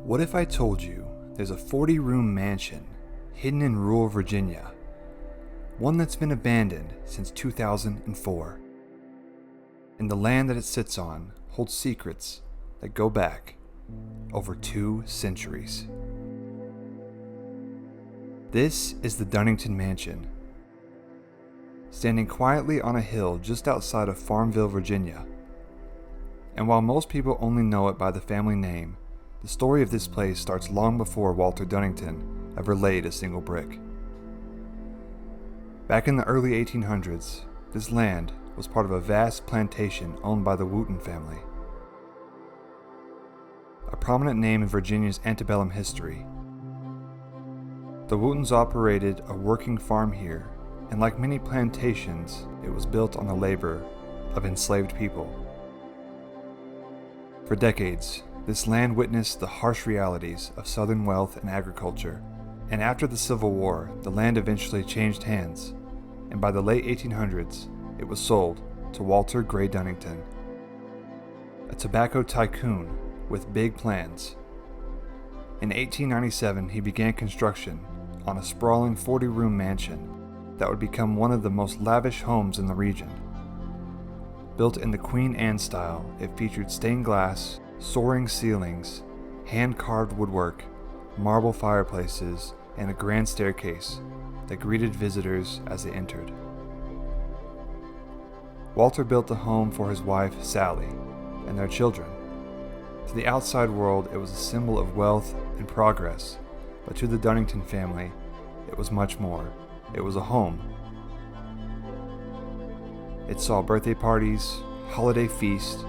What if I told you there's a 40-room mansion hidden in rural Virginia, one that's been abandoned since 2004, and the land that it sits on holds secrets that go back over 2 centuries. This is the Dunnington Mansion, standing quietly on a hill just outside of Farmville, Virginia. And while most people only know it by the family name, the story of this place starts long before Walter Dunnington ever laid a single brick. Back in the early 1800s, this land was part of a vast plantation owned by the Wootton family, a prominent name in Virginia's antebellum history. The Woottons operated a working farm here, and like many plantations, it was built on the labor of enslaved people. For decades, this land witnessed the harsh realities of Southern wealth and agriculture, and after the Civil War, the land eventually changed hands, and by the late 1800s, it was sold to Walter Grey Dunnington, a tobacco tycoon with big plans. In 1897, he began construction on a sprawling 40-room mansion that would become one of the most lavish homes in the region. Built in the Queen Anne style, it featured stained glass, soaring ceilings, hand-carved woodwork, marble fireplaces, and a grand staircase that greeted visitors as they entered. Walter built the home for his wife, Sally, and their children. To the outside world, it was a symbol of wealth and progress, but to the Dunnington family, it was much more. It was a home. It saw birthday parties, holiday feasts,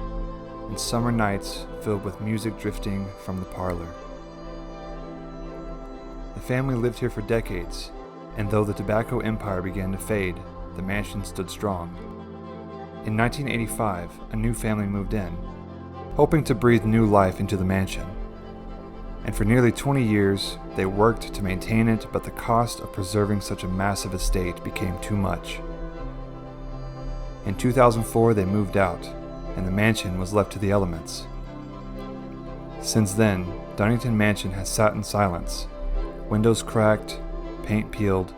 and summer nights filled with music drifting from the parlor. The family lived here for decades, and though the tobacco empire began to fade, the mansion stood strong. In 1985, a new family moved in, hoping to breathe new life into the mansion. And for nearly 20 years, they worked to maintain it, but the cost of preserving such a massive estate became too much. In 2004, they moved out, and the mansion was left to the elements. Since then, Dunnington Mansion has sat in silence, windows cracked, paint peeled,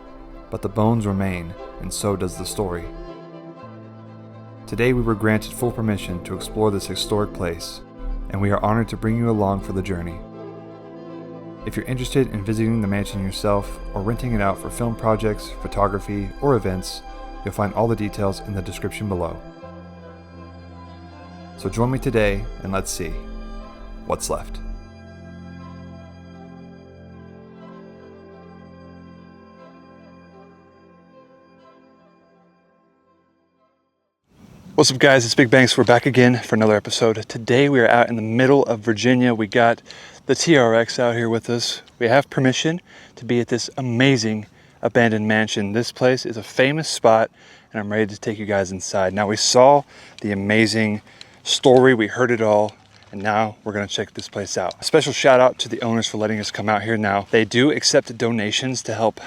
but the bones remain, and so does the story. Today we were granted full permission to explore this historic place, and we are honored to bring you along for the journey. If you're interested in visiting the mansion yourself or renting it out for film projects, photography, or events, you'll find all the details in the description below. So join me today and let's see what's left. What's up guys, it's BigBankz. We're back again for another episode. Today we are out in the middle of Virginia. We got the TRX out here with us. We have permission to be at this amazing abandoned mansion. This place is a famous spot and I'm ready to take you guys inside. Now we saw the amazing story, we heard it all, and now we're gonna check this place out. A special shout out to the owners for letting us come out here. Now they do accept donations to help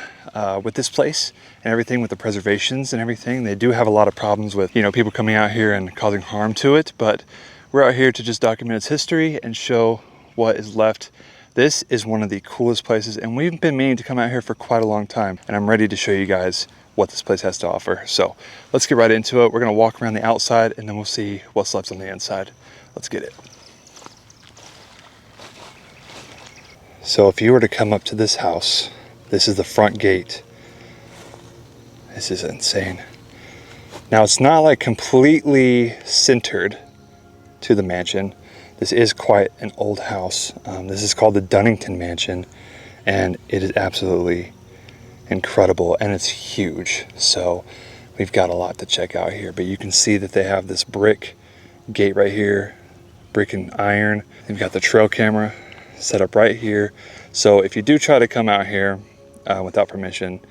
with this place and everything, with the preservations and everything. They do have a lot of problems with, people coming out here and causing harm to it, but we're out here to just document its history and show what is left. This is one of the coolest places, and we've been meaning to come out here for quite a long time, and I'm ready to show you guys what this place has to offer. So let's get right into it. We're gonna walk around the outside and then we'll see what's left on the inside. Let's get it. So if you were to come up to this house, this is the front gate. This is insane. Now it's not like completely centered to the mansion. This is quite an old house. This is called the Dunnington Mansion, and it is absolutely incredible, and it's huge. So we've got a lot to check out here, but you can see that they have this brick gate right here, brick and iron. They've got the trail camera set up right here. So if you do try to come out here without permission,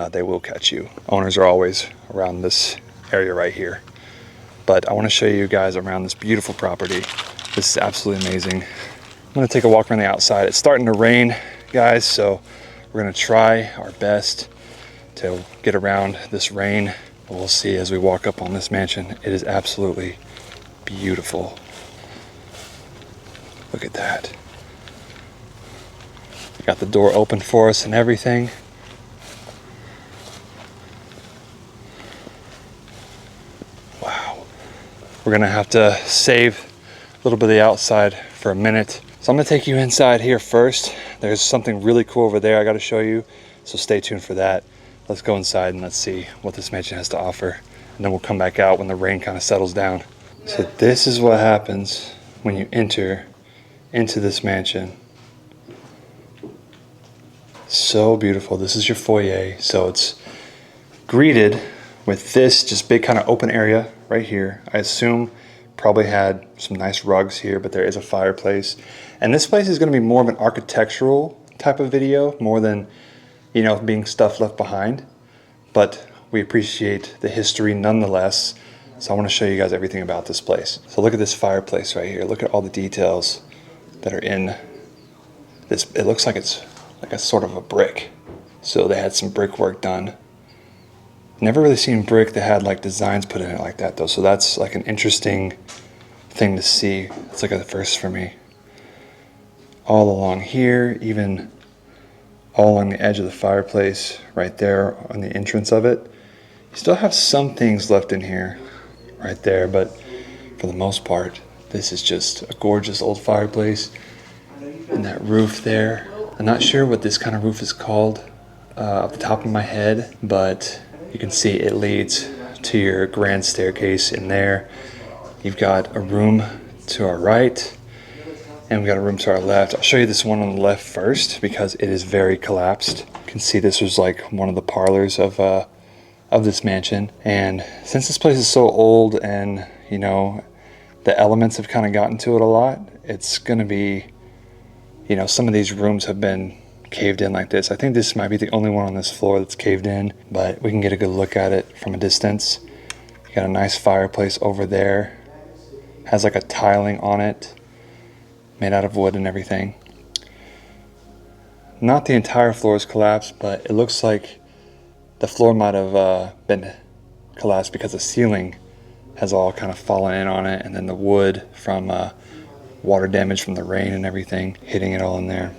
they will catch you. Owners are always around this area right here. But I want to show you guys around this beautiful property. This is absolutely amazing. I'm going to take a walk around the outside. It's starting to rain, guys, so we're going to try our best to get around this rain. We'll see as we walk up on this mansion. It is absolutely beautiful. Look at that. Got the door open for us and everything. Wow. We're gonna have to save a little bit of the outside for a minute. So I'm gonna take you inside here first. There's something really cool over there I gotta show you, so stay tuned for that. Let's go inside and let's see what this mansion has to offer. And then we'll come back out when the rain kind of settles down. So this is what happens when you enter into this mansion. So beautiful. This is your foyer. So it's greeted with this just big kind of open area right here. I assume probably had some nice rugs here, but there is a fireplace. And this place is going to be more of an architectural type of video, more than, you know, being stuff left behind. But we appreciate the history nonetheless. So I want to show you guys everything about this place. So look at this fireplace right here. Look at all the details that are in this. It looks like it's like a sort of a brick. So they had some brickwork done. Never really seen brick that had like designs put in it like that though. So that's like an interesting thing to see. It's like a first for me. All along here, even all along the edge of the fireplace, right there on the entrance of it. You still have some things left in here, right there, but for the most part, this is just a gorgeous old fireplace. And that roof there, I'm not sure what this kind of roof is called off the top of my head, but you can see it leads to your grand staircase in there. You've got a room to our right, and we got a room to our left. I'll show you this one on the left first because it is very collapsed. You can see this was like one of the parlors of this mansion. And since this place is so old and, you know, the elements have kind of gotten to it a lot, it's gonna be, you know, some of these rooms have been caved in like this. I think this might be the only one on this floor that's caved in, but we can get a good look at it from a distance. You got a nice fireplace over there. Has like a tiling on it, made out of wood and everything. Not the entire floor is collapsed, but it looks like the floor might have been collapsed because the ceiling has all kind of fallen in on it, and then the wood from water damage from the rain and everything hitting it all in there.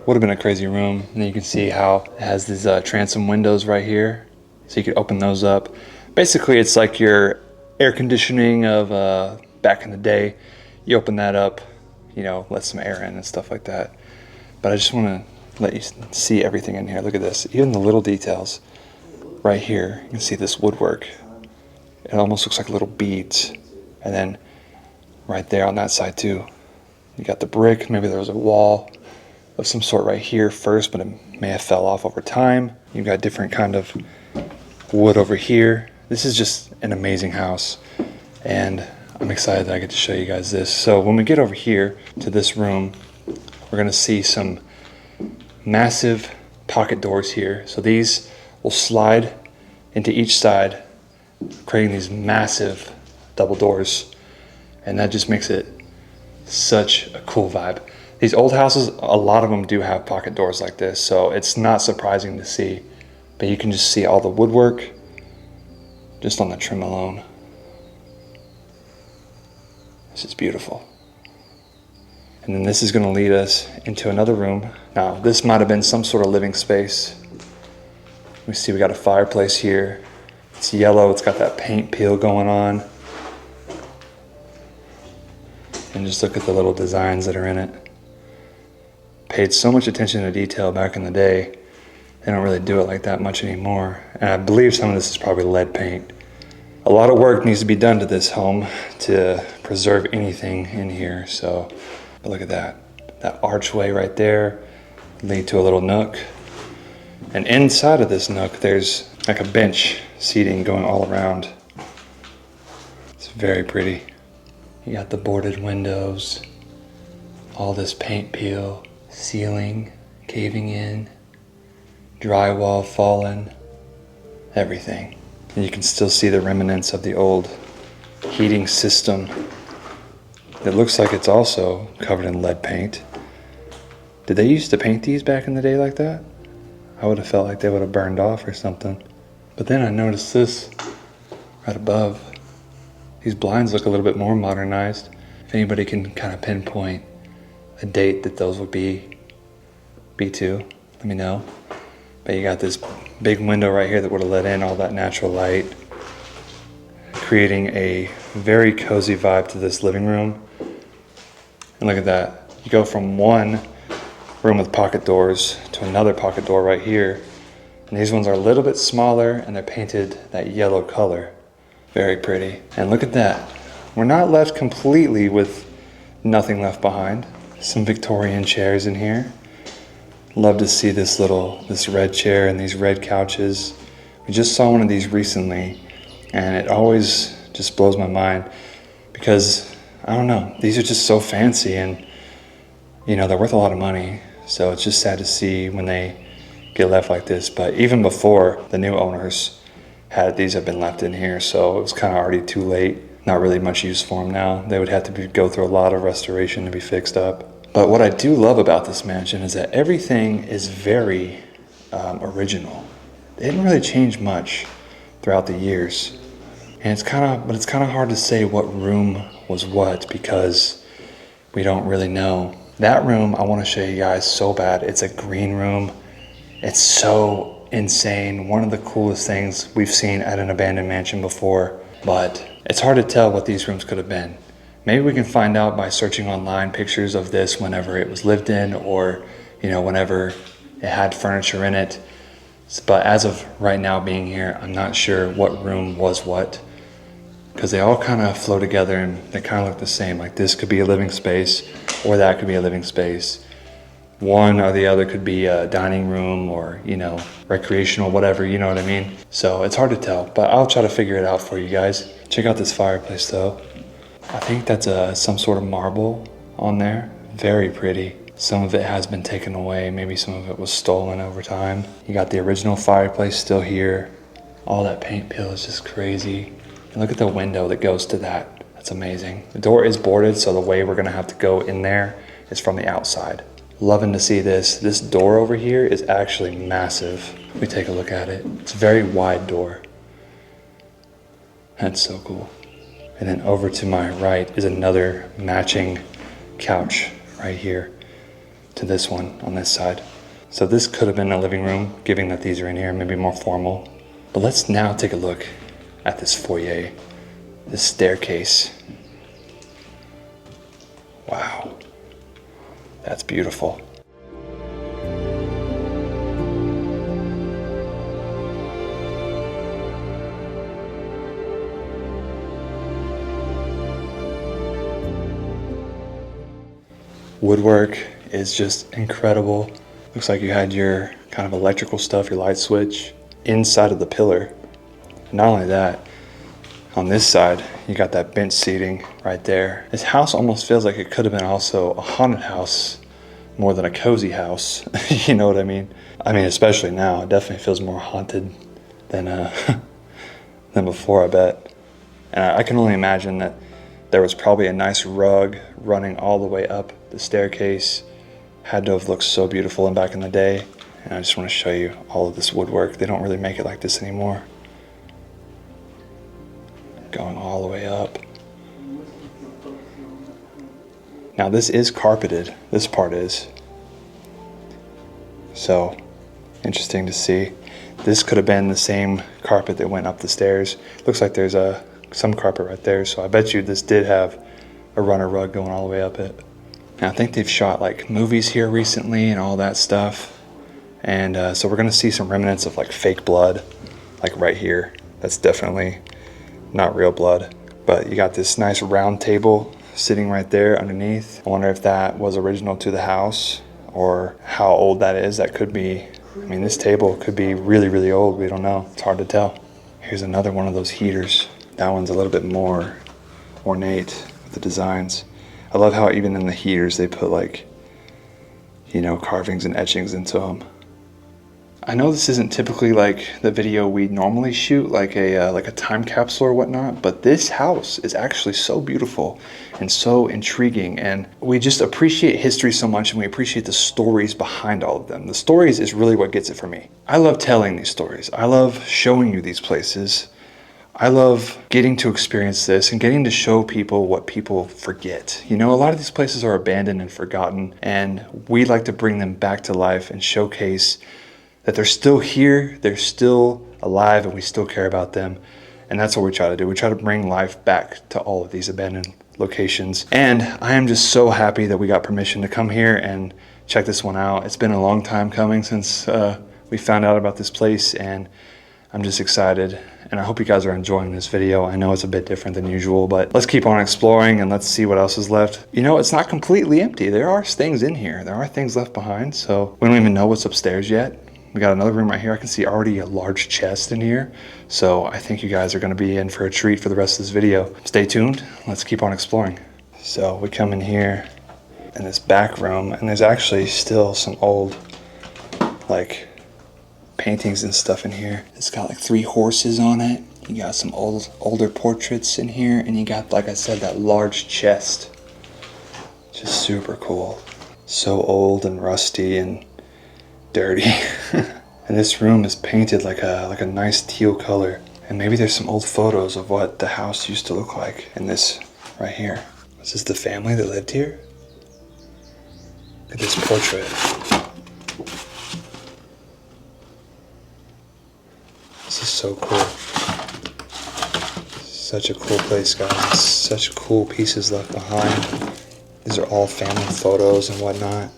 Would have been a crazy room. And then you can see how it has these transom windows right here, so you could open those up. Basically, it's like your air conditioning of back in the day. You open that up, you know, let some air in and stuff like that. But I just want to let you see everything in here. Look at this, even the little details right here. You can see this woodwork. It almost looks like little beads. And then right there on that side too, you got the brick. Maybe there was a wall of some sort right here first, but it may have fell off over time. You've got different kind of wood over here. This is just an amazing house, and I'm excited that I get to show you guys this. So when we get over here to this room, we're gonna see some massive pocket doors here. So these will slide into each side, creating these massive double doors, and that just makes it such a cool vibe. These old houses, a lot of them do have pocket doors like this, so it's not surprising to see, but you can just see all the woodwork just on the trim alone. This is beautiful. And then this is going to lead us into another room. Now, this might have been some sort of living space. We see we got a fireplace here. It's yellow, it's got that paint peel going on. And just look at the little designs that are in it. Paid so much attention to detail back in the day. They don't really do it like that much anymore. And I believe some of this is probably lead paint. A lot of work needs to be done to this home to preserve anything in here. So, but look at that. That archway right there lead to a little nook. And inside of this nook, there's like a bench seating going all around. It's very pretty. You got the boarded windows, all this paint peel, ceiling caving in, drywall fallen, everything. And you can still see the remnants of the old heating system. It looks like it's also covered in lead paint. Did they used to paint these back in the day like that? I would have felt like they would have burned off or something. But then I noticed this right above. These blinds look a little bit more modernized. If anybody can kind of pinpoint a date that those would be, B2, let me know. But you got this big window right here that would have let in all that natural light, creating a very cozy vibe to this living room. And look at that. You go from one room with pocket doors to another pocket door right here. And these ones are a little bit smaller and they're painted that yellow color. Very pretty. And look at that. We're not left completely with nothing left behind. Some Victorian chairs in here. Love to see this red chair and these red couches. We just saw one of these recently and it always just blows my mind because, I don't know, these are just so fancy and, you know, they're worth a lot of money. So it's just sad to see when they get left like this. But even before the new owners had these have been left in here, so it was kind of already too late. Not really much use for them now. They would have to go through a lot of restoration to be fixed up. But what I do love about this mansion is that everything is very original. They didn't really change much throughout the years. And it's kind of hard to say what room was what because we don't really know. That room I want to show you guys so bad. It's a green room. It's so insane. One of the coolest things we've seen at an abandoned mansion before, but it's hard to tell what these rooms could have been. Maybe we can find out by searching online pictures of this whenever it was lived in or, you know, whenever it had furniture in it. But as of right now being here, I'm not sure what room was what because they all kind of flow together and they kind of look the same. Like this could be a living space or that could be a living space. One or the other could be a dining room or, you know, recreational, whatever, you know what I mean? So it's hard to tell, but I'll try to figure it out for you guys. Check out this fireplace though. I think that's some sort of marble on there. Very pretty. Some of it has been taken away. Maybe some of it was stolen over time. You got the original fireplace still here. All that paint peel is just crazy. And look at the window that goes to that. That's amazing. The door is boarded, so the way we're gonna have to go in there is from the outside. Loving to see this. This door over here is actually massive. Let me take a look at it. It's a very wide door. That's so cool. And then over to my right is another matching couch right here to this one on this side. So this could have been a living room, given that these are in here, maybe more formal. But let's now take a look at this foyer, this staircase. Wow, that's beautiful. Woodwork is just incredible. Looks like you had your kind of electrical stuff, your light switch, inside of the pillar. Not only that, on this side, you got that bench seating right there. This house almost feels like it could have been also a haunted house more than a cozy house. You know what I mean? I mean, especially now, it definitely feels more haunted than than before, I bet. And I can only imagine that there was probably a nice rug running all the way up the staircase. Had to have looked so beautiful back in the day. And I just want to show you all of this woodwork. They don't really make it like this anymore. Going all the way up. Now this is carpeted. This part is. So, interesting to see. This could have been the same carpet that went up the stairs. Looks like there's some carpet right there. So I bet you this did have a runner rug going all the way up it. Now I think they've shot like movies here recently and all that stuff. And so we're gonna see some remnants of like fake blood, like right here. That's definitely not real blood. But you got this nice round table sitting right there underneath. I wonder if that was original to the house or how old that is. That could be, I mean, this table could be really, really old. We don't know. It's hard to tell. Here's another one of those heaters. That one's a little bit more ornate with the designs. I love how even in the heaters they put like, you know, carvings and etchings into them. I know this isn't typically like the video we normally shoot, like a time capsule or whatnot, but this house is actually so beautiful and so intriguing, and we just appreciate history so much, and we appreciate the stories behind all of them. The stories is really what gets it for me. I love telling these stories. I love showing you these places. I love getting to experience this and getting to show people what people forget. You know, a lot of these places are abandoned and forgotten, and we like to bring them back to life and showcase that they're still here, they're still alive, and we still care about them. And that's what we try to do. We try to bring life back to all of these abandoned locations. And I am just so happy that we got permission to come here and check this one out. It's been a long time coming since we found out about this place, and I'm just excited. And I hope you guys are enjoying this video. I know it's a bit different than usual, but let's keep on exploring and let's see what else is left. You know, it's not completely empty. There are things in here. There are things left behind. So we don't even know what's upstairs yet. We got another room right here. I can see already a large chest in here. So I think you guys are gonna be in for a treat for the rest of this video. Stay tuned. Let's keep on exploring. So we come in here in this back room, and there's actually still some old, like, paintings and stuff in here. It's got like 3 horses on it. You got some older portraits in here, and you got, like I said, that large chest. Just super cool. So old and rusty and dirty. And this room is painted like a nice teal color. And maybe there's some old photos of what the house used to look like in this right here. Is this the family that lived here? Look at this portrait. This is so cool. Such a cool place, guys. Such cool pieces left behind. These are all family photos and whatnot.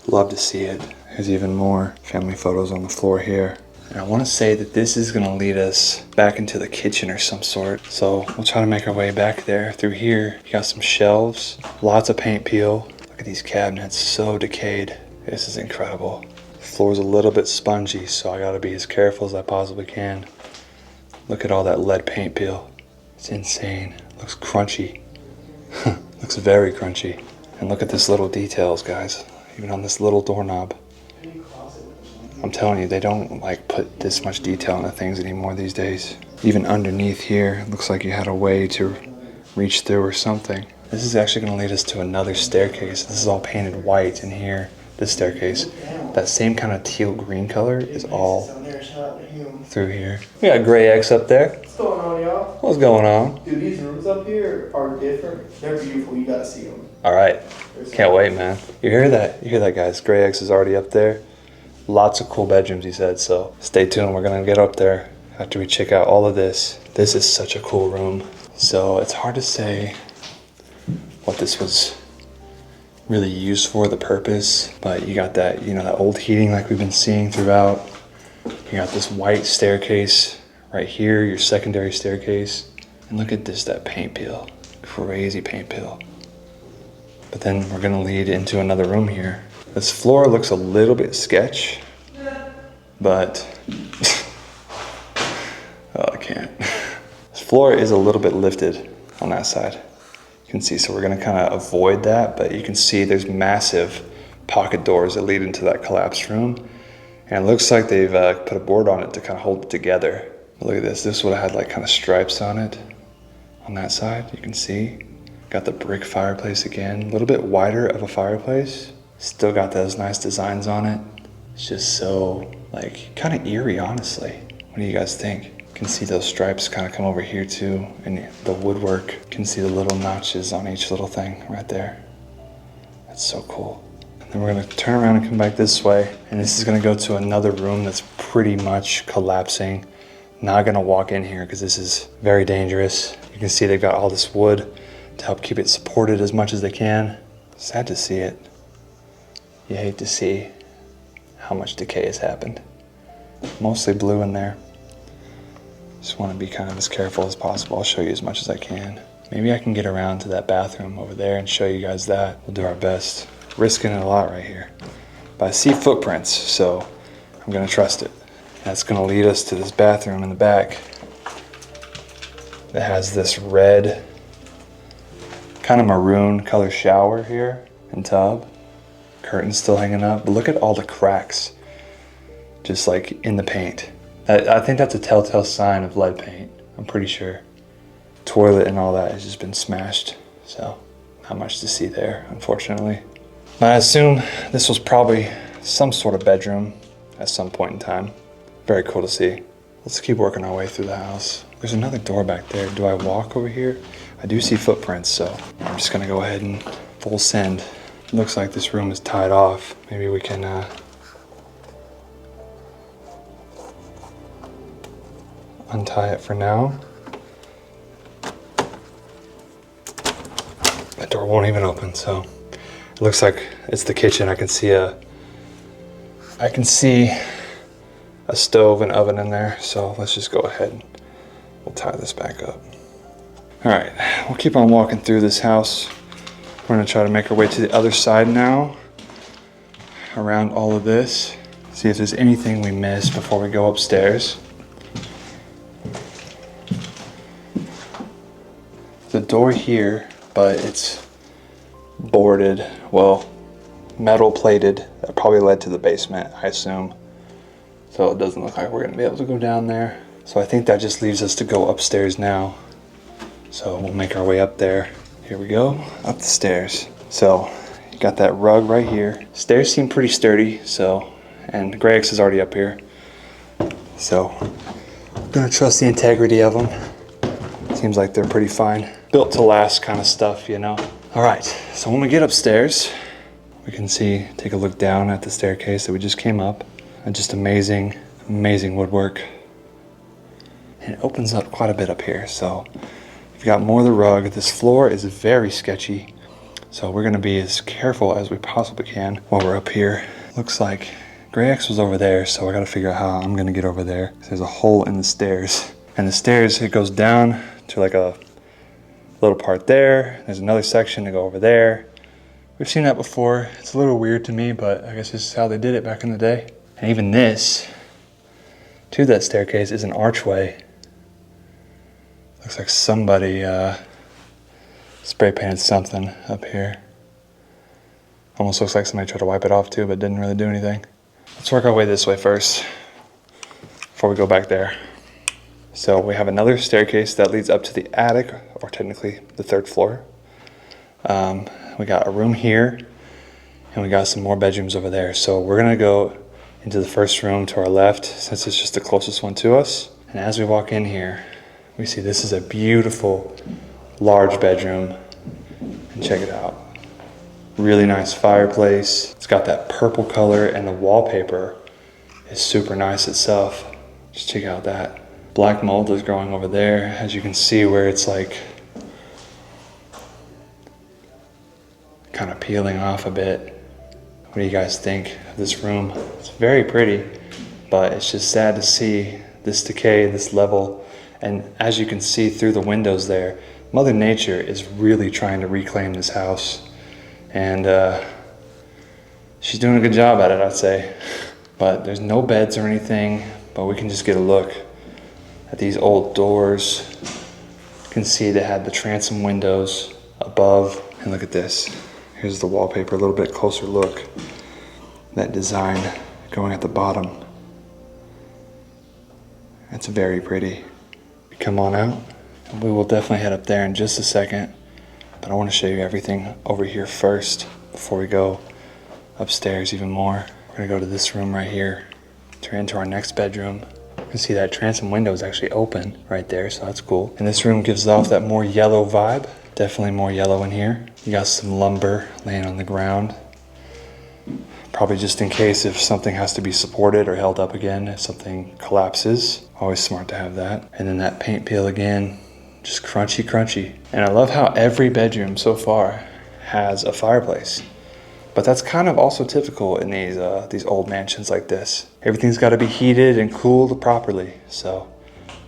Love to see it. There's even more family photos on the floor here. And I want to say that this is going to lead us back into the kitchen or some sort. So we'll try to make our way back there. Through here, you got some shelves, lots of paint peel. Look at these cabinets, so decayed. This is incredible. The floor's a little bit spongy, so I got to be as careful as I possibly can. Look at all that lead paint peel. It's insane. Looks crunchy. Looks very crunchy. And look at this little details, guys. Even on this little doorknob. I'm telling you, they don't like put this much detail into things anymore these days. Even underneath here, it looks like you had a way to reach through or something. This is actually going to lead us to another staircase. This is all painted white in here, this staircase. That same kind of teal green color is all through here. We got Grey X up there. What's going on, y'all? What's going on? Dude, these rooms up here are different. They're beautiful. You gotta see them. All right. Can't wait, man. You hear that? You hear that, guys? Grey X is already up there. Lots of cool bedrooms, he said, so stay tuned. We're gonna get up there after we check out all of this. This is such a cool room. So it's hard to say what this was really used for, the purpose, but you got that, you know, that old heating like we've been seeing throughout. You got this white staircase right here, your secondary staircase. And look at this, that paint peel. Crazy paint peel. But then we're gonna lead into another room here. This floor looks a little bit sketch, but oh, I can't. This floor is a little bit lifted on that side. You can see, so we're gonna kind of avoid that, but you can see there's massive pocket doors that lead into that collapsed room. And it looks like they've put a board on it to kind of hold it together. But look at this, this would have had like kind of stripes on it. On that side, you can see. Got the brick fireplace again, a little bit wider of a fireplace. Still got those nice designs on it. It's just so, like, kind of eerie, honestly. What do you guys think? You can see those stripes kind of come over here too, and the woodwork. You can see the little notches on each little thing right there. That's so cool. And then we're gonna turn around and come back this way, and this is gonna go to another room that's pretty much collapsing. Not gonna walk in here because this is very dangerous. You can see they've got all this wood to help keep it supported as much as they can. Sad to see it. You hate to see how much decay has happened. Mostly blue in there. Just want to be kind of as careful as possible. I'll show you as much as I can. Maybe I can get around to that bathroom over there and show you guys that. We'll do our best. Risking it a lot right here. But I see footprints, so I'm gonna trust it. That's gonna lead us to this bathroom in the back that has this red, kind of maroon color shower here and tub. Curtains still hanging up, but look at all the cracks just like in the paint. I think that's a telltale sign of lead paint, I'm pretty sure. Toilet and all that has just been smashed, so not much to see there, unfortunately. I assume this was probably some sort of bedroom at some point in time. Very cool to see. Let's keep working our way through the house. There's another door back there. Do I walk over here? I do see footprints, so I'm just gonna go ahead and full send. Looks like this room is tied off. Maybe we can untie it for now. That door won't even open, so it looks like it's the kitchen. I can see a stove and oven in there, so let's just go ahead and we'll tie this back up. All right, we'll keep on walking through this house. We're gonna try to make our way to the other side now, around all of this. See if there's anything we missed before we go upstairs. The door here, but it's boarded, well, metal plated. That probably led to the basement, I assume. So it doesn't look like we're gonna be able to go down there. So I think that just leaves us to go upstairs now. So we'll make our way up there. Here we go, up the stairs. So you got that rug right here. Stairs seem pretty sturdy, so, and Greg's is already up here. So I'm gonna trust the integrity of them. Seems like they're pretty fine. Built to last kind of stuff, you know? All right, so when we get upstairs, we can see, take a look down at the staircase that we just came up. And just amazing, amazing woodwork. And it opens up quite a bit up here, so we've got more of the rug. This floor is very sketchy, so we're gonna be as careful as we possibly can while we're up here. Looks like Greg's was over there, so I gotta figure out how I'm gonna get over there. There's a hole in the stairs. And the stairs, it goes down to like a little part there. There's another section to go over there. We've seen that before. It's a little weird to me, but I guess this is how they did it back in the day. And even this, to that staircase, is an archway. Looks like somebody spray painted something up here. Almost looks like somebody tried to wipe it off too, but didn't really do anything. Let's work our way this way first, before we go back there. So we have another staircase that leads up to the attic, or technically the third floor. We got a room here, and we got some more bedrooms over there. So we're gonna go into the first room to our left, since it's just the closest one to us. And as we walk in here, we see this is a beautiful, large bedroom. And check it out. Really nice fireplace. It's got that purple color, and the wallpaper is super nice itself. Just check out that. Black mold is growing over there, as you can see, where it's like kind of peeling off a bit. What do you guys think of this room? It's very pretty, but it's just sad to see this decay, this level. And as you can see through the windows there, Mother Nature is really trying to reclaim this house. And she's doing a good job at it, I'd say. But there's no beds or anything, but we can just get a look at these old doors. You can see they had the transom windows above. And look at this. Here's the wallpaper, a little bit closer look. That design going at the bottom. That's very pretty. Come on out. We will definitely head up there in just a second, but I want to show you everything over here first before we go upstairs even more. We're gonna go to this room right here, turn into our next bedroom. You can see that transom window is actually open right there, so that's cool. And this room gives off that more yellow vibe. Definitely more yellow in here. You got some lumber laying on the ground. Probably just in case if something has to be supported or held up again, if something collapses. Always smart to have that. And then that paint peel again, just crunchy, crunchy. And I love how every bedroom so far has a fireplace. But that's kind of also typical in these old mansions like this. Everything's got to be heated and cooled properly. So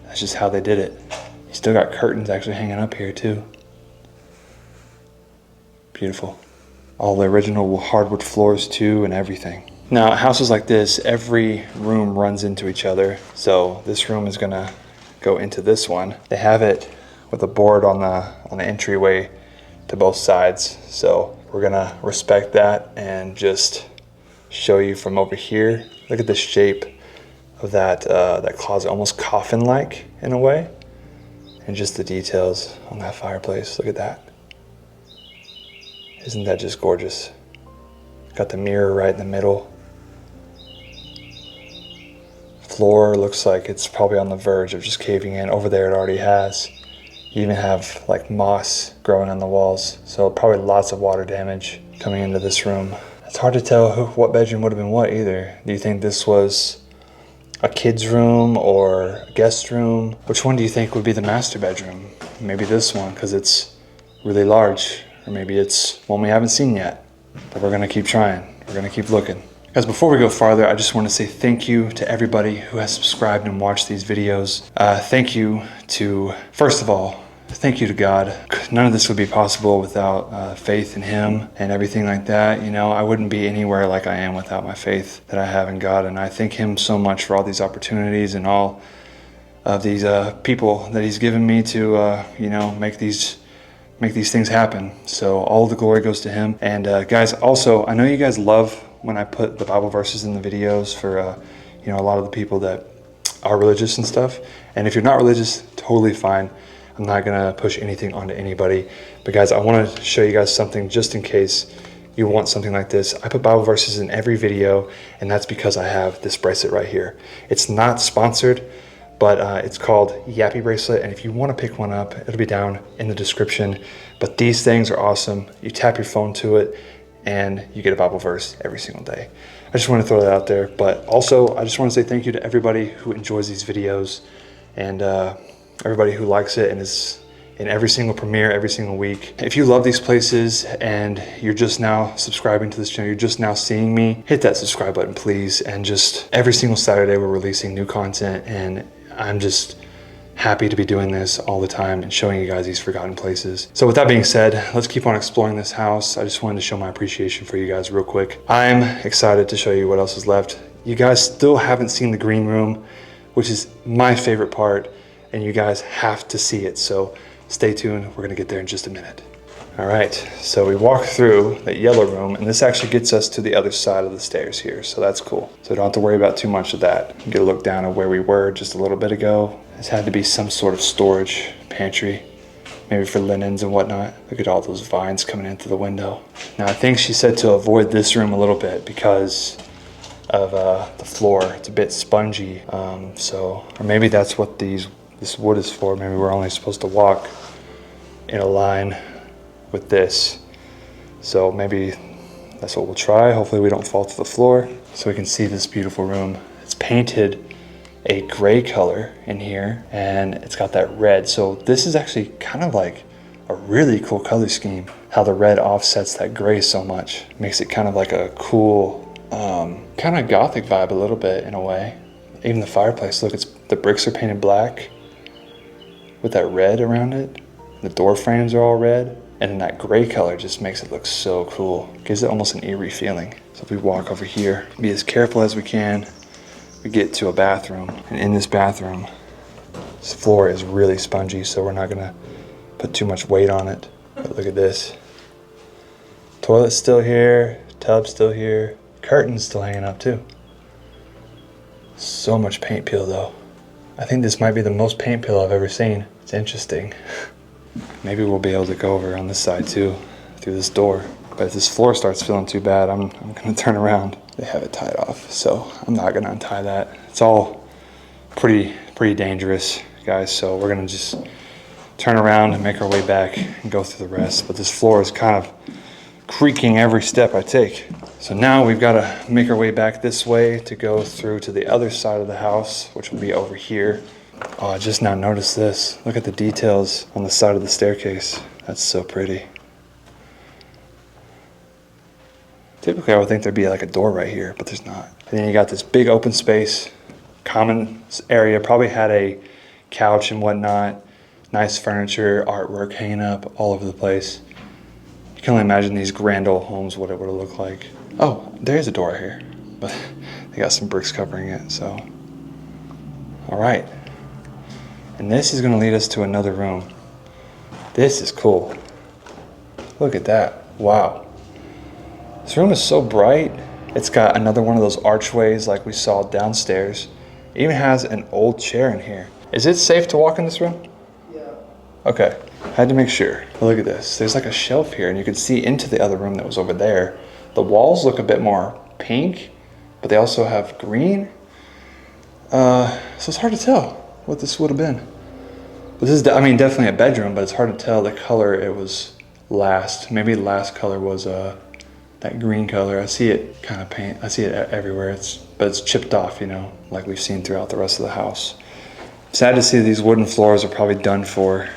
that's just how they did it. You still got curtains actually hanging up here too. Beautiful. All the original hardwood floors too and everything. Now houses like this, every room runs into each other. So this room is gonna go into this one. They have it with a board on the entryway to both sides. So we're gonna respect that and just show you from over here. Look at the shape of that closet, almost coffin-like in a way. And just the details on that fireplace, look at that. Isn't that just gorgeous? Got the mirror right in the middle. Floor looks like it's probably on the verge of just caving in. Over there it already has. You even have like moss growing on the walls, so probably lots of water damage coming into this room. It's hard to tell what bedroom would have been what either. Do you think this was a kid's room or a guest room? Which one do you think would be the master bedroom? Maybe this one because it's really large, or maybe it's one we haven't seen yet. But we're gonna keep trying. We're gonna keep looking. Guys, before we go farther, I just want to say thank you to everybody who has subscribed and watched these videos. Thank you to, first of all, thank you to God. None of this would be possible without faith in Him and everything like that. You know, I wouldn't be anywhere like I am without my faith that I have in God. And I thank Him so much for all these opportunities and all of these people that He's given me to, you know, make these things happen. So all the glory goes to Him. And guys, also, I know you guys love when I put the Bible verses in the videos for, you know, a lot of the people that are religious and stuff. And if you're not religious, totally fine. I'm not gonna push anything onto anybody. But guys, I wanna show you guys something just in case you want something like this. I put Bible verses in every video, and that's because I have this bracelet right here. It's not sponsored, but it's called Yappy Bracelet, and if you wanna pick one up, it'll be down in the description. But these things are awesome. You tap your phone to it, and you get a Bible verse every single day. I just want to throw that out there. But also, I just want to say thank you to everybody who enjoys these videos and everybody who likes it and is in every single premiere every single week. If you love these places and you're just now subscribing to this channel, you're just now seeing me, hit that subscribe button, please. And just every single Saturday, we're releasing new content, and I'm just happy to be doing this all the time and showing you guys these forgotten places. So with that being said, let's keep on exploring this house. I just wanted to show my appreciation for you guys real quick. I'm excited to show you what else is left. You guys still haven't seen the green room, which is my favorite part, and you guys have to see it. So stay tuned, we're gonna get there in just a minute. All right, so we walk through that yellow room, and this actually gets us to the other side of the stairs here, so that's cool. So don't have to worry about too much of that. Get a look down at where we were just a little bit ago. This had to be some sort of storage pantry, maybe for linens and whatnot. Look at all those vines coming in through the window. Now I think she said to avoid this room a little bit because of the floor. It's a bit spongy, or maybe that's what this wood is for. Maybe we're only supposed to walk in a line with this. So maybe that's what we'll try. Hopefully we don't fall to the floor. So we can see this beautiful room. It's painted a gray color in here, and it's got that red. So this is actually kind of like a really cool color scheme. How the red offsets that gray so much. Makes it kind of like a cool, kind of gothic vibe a little bit in a way. Even the fireplace, look, the bricks are painted black with that red around it. The door frames are all red. And then that gray color just makes it look so cool. Gives it almost an eerie feeling. So if we walk over here, be as careful as we can. We get to a bathroom, and in this bathroom, this floor is really spongy, so we're not gonna put too much weight on it. But look at this. Toilet's still here, tub's still here, curtain's still hanging up too. So much paint peel though. I think this might be the most paint peel I've ever seen. It's interesting. Maybe we'll be able to go over on this side too, through this door. But if this floor starts feeling too bad, I'm gonna turn around. They have it tied off, so I'm not gonna untie that. It's all pretty dangerous, guys. So we're gonna just turn around and make our way back and go through the rest. But this floor is kind of creaking every step I take. So now we've got to make our way back this way to go through to the other side of the house, which will be over here. Oh, I just now noticed this. Look at the details on the side of the staircase. That's so pretty. Typically I would think there'd be like a door right here, but there's not. And then you got this big open space, common area, probably had a couch and whatnot, nice furniture, artwork hanging up all over the place. You can only imagine these grand old homes, what it would look like. Oh, there's a door here, but they got some bricks covering it, so. All right. And this is gonna lead us to another room. This is cool. Look at that, wow. This room is so bright. It's got another one of those archways like we saw downstairs. It even has an old chair in here. Is it safe to walk in this room? Yeah. Okay, had to make sure. But look at this, there's like a shelf here and you can see into the other room that was over there. The walls look a bit more pink, but they also have green. So it's hard to tell what this would have been. But this is, I mean, definitely a bedroom, but it's hard to tell the color it was last. Maybe the last color was that green color. I see it kind of paint. I see it everywhere. But it's chipped off, you know, like we've seen throughout the rest of the house. Sad to see these wooden floors are probably done for.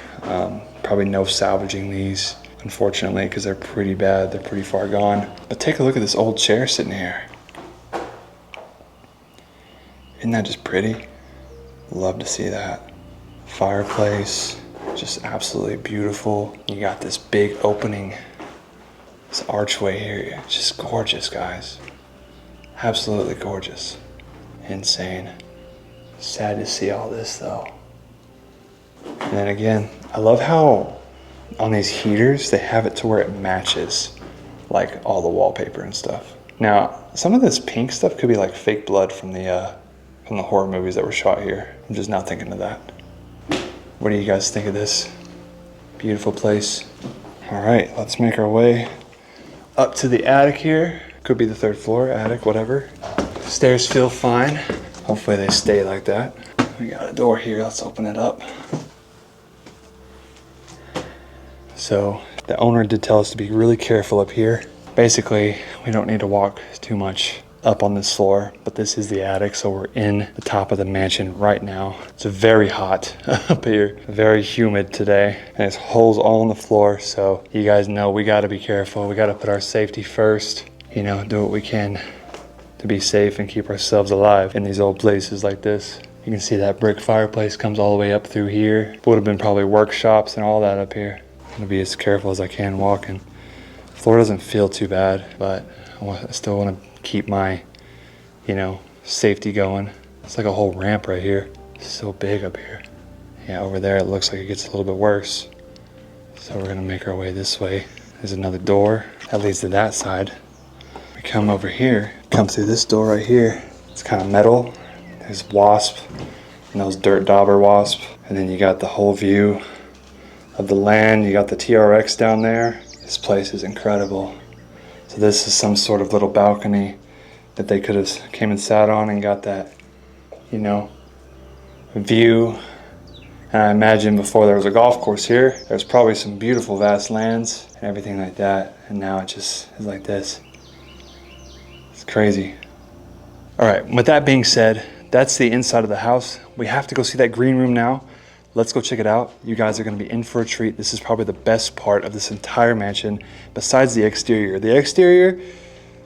Probably no salvaging these, unfortunately, because they're pretty bad. They're pretty far gone. But take a look at this old chair sitting here. Isn't that just pretty? Love to see that. Fireplace, just absolutely beautiful. You got this big opening, this archway here. Just gorgeous, guys. Absolutely gorgeous. Insane. Sad to see all this, though. And then again, I love how on these heaters, they have it to where it matches like all the wallpaper and stuff. Now, some of this pink stuff could be like fake blood from the horror movies that were shot here. I'm just not thinking of that. What do you guys think of this beautiful place? All right, let's make our way up to the attic here. Could be the 3rd floor, attic, whatever. Stairs feel fine. Hopefully they stay like that. We got a door here, let's open it up. So the owner did tell us to be really careful up here. Basically, we don't need to walk too much up on this floor, but this is the attic, so we're in the top of the mansion right now. It's very hot up here, very humid today, and there's holes all on the floor, so you guys know we gotta be careful. We gotta put our safety first, you know, do what we can to be safe and keep ourselves alive in these old places like this. You can see that brick fireplace comes all the way up through here. Would have been probably workshops and all that up here. I'm gonna be as careful as I can walking. The floor doesn't feel too bad, but I still want to keep my, you know, safety going. It's like a whole ramp right here. It's so big up here. Yeah, over there it looks like it gets a little bit worse. So we're gonna make our way this way. There's another door that leads to that side. We come over here, come through this door right here. It's kind of metal. There's wasp and those dirt dauber wasp. And then you got the whole view of the land. You got the TRX down there. This place is incredible. So this is some sort of little balcony that they could have came and sat on and got that, you know, view. And I imagine before there was a golf course here, there's probably some beautiful vast lands and everything like that. And now it just is like this. It's crazy. All right, with that being said, that's the inside of the house. We have to go see that green room now. Let's go check it out. You guys are gonna be in for a treat. This is probably the best part of this entire mansion, besides the exterior. The exterior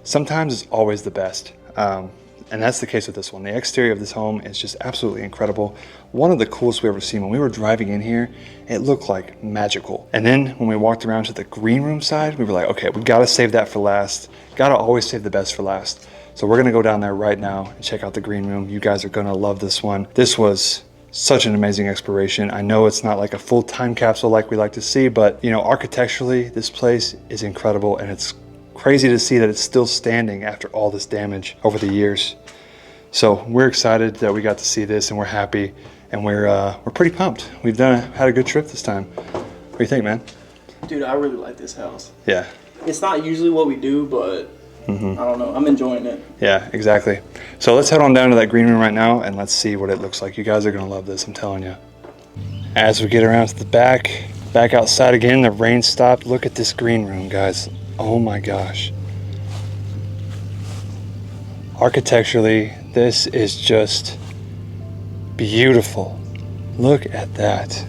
sometimes is always the best. And that's the case with this one. The exterior of this home is just absolutely incredible. One of the coolest we ever seen. When we were driving in here, it looked like magical. And then when we walked around to the green room side, we were like, okay, we gotta save that for last. Gotta always save the best for last. So we're gonna go down there right now and check out the green room. You guys are gonna love this one. This was such an amazing exploration. I know it's not like a full time capsule like we like to see, but you know, architecturally, this place is incredible, and it's crazy to see that it's still standing after all this damage over the years. So we're excited that we got to see this, and we're happy, and we're pretty pumped. We've had a good trip this time. What do you think, man? Dude, I really like this house. Yeah. It's not usually what we do, but I don't know. I'm enjoying it. Yeah, exactly. So let's head on down to that green room right now, and let's see what it looks like. You guys are gonna love this, I'm telling you. As we get around to the back outside again, the rain stopped. Look at this green room, guys. Oh my gosh. Architecturally, this is just beautiful. Look at that.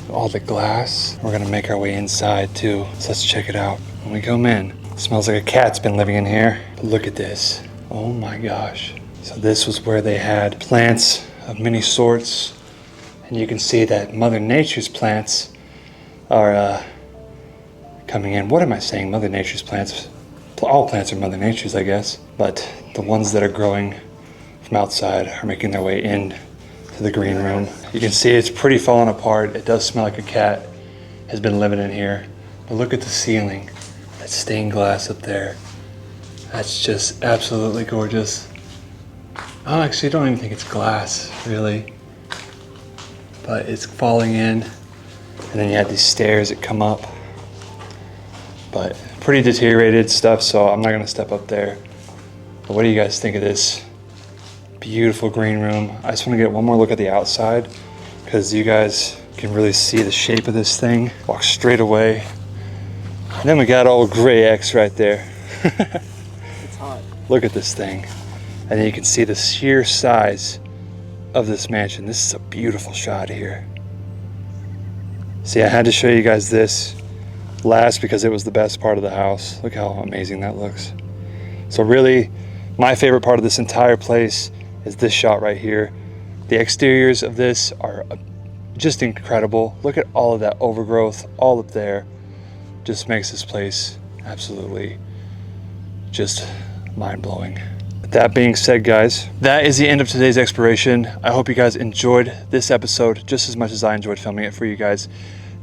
All the glass. We're gonna make our way inside too. So let's check it out. When we come in, it smells like a cat's been living in here. But look at this. Oh my gosh. So this was where they had plants of many sorts. And you can see that Mother Nature's plants are coming in. What am I saying? Mother Nature's plants. All plants are Mother Nature's, I guess. But the ones that are growing from outside are making their way in to the green room. You can see it's pretty fallen apart. It does smell like a cat has been living in here. But look at the ceiling. That stained glass up there. That's just absolutely gorgeous. I actually don't even think it's glass, really. But it's falling in. And then you have these stairs that come up. But pretty deteriorated stuff, so I'm not gonna step up there. But what do you guys think of this beautiful green room. I just want to get one more look at the outside because you guys can really see the shape of this thing. Walk straight away. And then we got old BigBankz right there. It's hot. Look at this thing. And then you can see the sheer size of this mansion. This is a beautiful shot here. See, I had to show you guys this last because it was the best part of the house. Look how amazing that looks. So really, my favorite part of this entire place is this shot right here. The exteriors of this are just incredible. Look at all of that overgrowth all up there. Just makes this place absolutely just mind-blowing. That being said, guys, that is the end of today's exploration. I hope you guys enjoyed this episode just as much as I enjoyed filming it for you guys.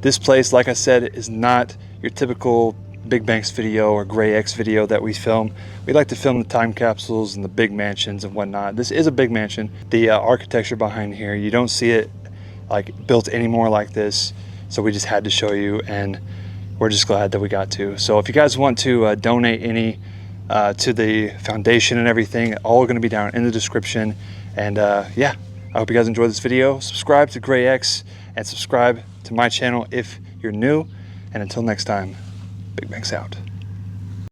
This place, like I said, is not your typical BigBankz video or BigBankz video that we film. We like to film the time capsules and the big mansions and whatnot. This is a big mansion. The architecture behind here, you don't see it like built anymore like this. So we just had to show you, and we're just glad that we got to. So if you guys want to donate any to the foundation and everything, all going to be down in the description. And yeah, I hope you guys enjoyed this video. Subscribe to BigBankz and subscribe to my channel if you're new. And until next time, BigBankz out.